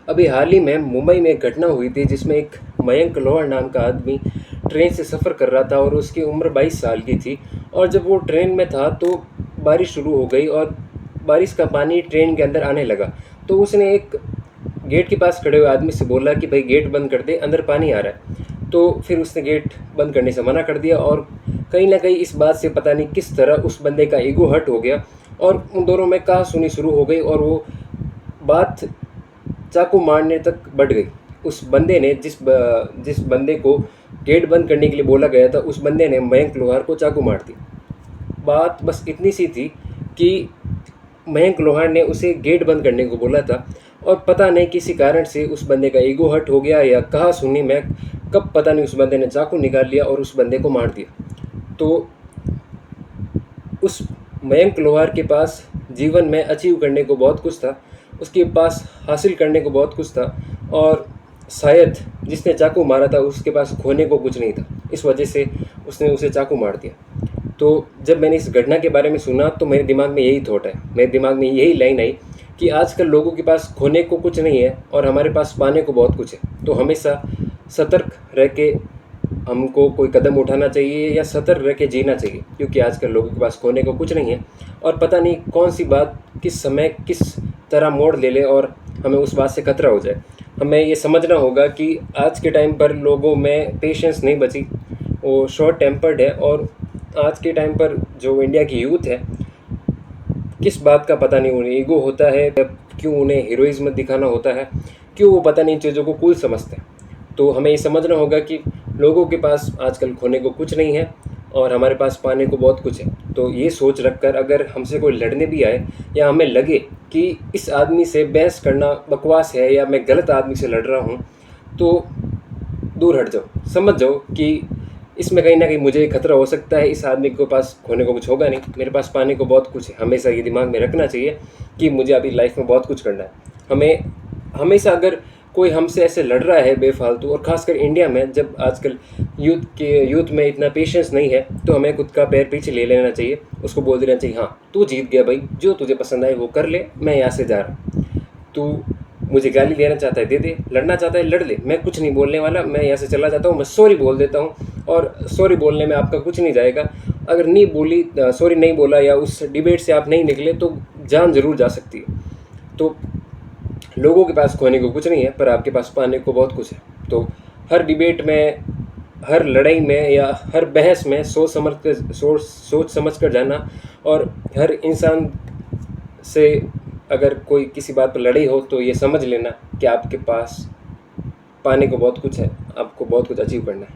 अभी हाल ही में मुंबई में एक घटना हुई थी जिसमें एक मयंक लोहर नाम का आदमी ट्रेन से सफ़र कर रहा था और उसकी उम्र 22 साल की थी। और जब वो ट्रेन में था तो बारिश शुरू हो गई और बारिश का पानी ट्रेन के अंदर आने लगा। तो उसने एक गेट के पास खड़े हुए आदमी से बोला कि भाई गेट बंद कर दे, अंदर पानी आ रहा है। तो फिर उसने गेट बंद करने से मना कर दिया और कहीं ना कहीं इस बात से पता नहीं किस तरह उस बंदे का ईगो हर्ट हो गया और उन दोनों में कहासुनी शुरू हो गई और वो बात चाकू मारने तक बढ़ गई। उस बंदे ने जिस बंदे को गेट बंद करने के लिए बोला गया था, उस बंदे ने मयंक लोहार को चाकू मार दी। बात बस इतनी सी थी कि मयंक लोहार ने उसे गेट बंद करने को बोला था और पता नहीं किसी कारण से उस बंदे का ईगो हर्ट हो गया या कहा सुनी मैं कब, पता नहीं, उस बंदे ने चाकू निकाल लिया और उस बंदे को मार दिया। तो उस मयंक लोहार के पास जीवन में अचीव करने को बहुत कुछ था, उसके पास हासिल करने को बहुत कुछ था और शायद जिसने चाकू मारा था उसके पास खोने को कुछ नहीं था, इस वजह से उसने उसे चाकू मार दिया। तो जब मैंने इस घटना के बारे में सुना तो मेरे दिमाग में यही थॉट है, मेरे दिमाग में यही लाइन आई कि आजकल लोगों के पास खोने को कुछ नहीं है और हमारे पास पाने को बहुत कुछ है। तो हमेशा सतर्क रह के हमको कोई कदम उठाना चाहिए या सतर्क रह के जीना चाहिए, क्योंकि आजकल लोगों के पास खोने को कुछ नहीं है और पता नहीं कौन सी बात किस समय किस तरह मोड़ ले ले और हमें उस बात से खतरा हो जाए। हमें ये समझना होगा कि आज के टाइम पर लोगों में पेशेंस नहीं बची, वो शॉर्ट टेम्पर्ड है। और आज के टाइम पर जो इंडिया की यूथ है, किस बात का पता नहीं, उन्हें ईगो होता है, क्यों उन्हें हीरोइज्म दिखाना होता है, क्यों वो पता नहीं चीज़ों को कूल समझते हैं। तो हमें ये समझना होगा कि लोगों के पास आजकल खोने को कुछ नहीं है और हमारे पास पाने को बहुत कुछ है। तो ये सोच रखकर अगर हमसे कोई लड़ने भी आए या हमें लगे कि इस आदमी से बहस करना बकवास है या मैं गलत आदमी से लड़ रहा हूँ, तो दूर हट जाओ। समझ जाओ कि इसमें कहीं ना कहीं मुझे खतरा हो सकता है, इस आदमी के पास खोने को कुछ होगा नहीं, मेरे पास पाने को बहुत कुछ है। हमेशा ये दिमाग में रखना चाहिए कि मुझे अभी लाइफ में बहुत कुछ करना है। हमें हमेशा अगर कोई हमसे ऐसे लड़ रहा है बेफालतू, और ख़ासकर इंडिया में जब आजकल यूथ में इतना पेशेंस नहीं है, तो हमें खुद का पैर पीछे ले लेना चाहिए। उसको बोल देना चाहिए, हाँ तू जीत गया भाई, जो तुझे पसंद आए वो कर ले, मैं यहाँ से जा रहा हूँ। तू मुझे गाली देना चाहता है दे दे, लड़ना चाहता है लड़ ले, मैं कुछ नहीं बोलने वाला, मैं यहाँ से चला जाता हूँ, मैं सॉरी बोल देता हूँ। और सॉरी बोलने में आपका कुछ नहीं जाएगा। अगर नहीं बोली, सॉरी नहीं बोला या उस डिबेट से आप नहीं निकले तो जान ज़रूर जा सकती है। तो लोगों के पास खोने को कुछ नहीं है पर आपके पास पाने को बहुत कुछ है। तो हर डिबेट में, हर लड़ाई में या हर बहस में सोच समझ कर जाना। और हर इंसान से अगर कोई किसी बात पर लड़ाई हो तो ये समझ लेना कि आपके पास पाने को बहुत कुछ है, आपको बहुत कुछ अचीव करना है।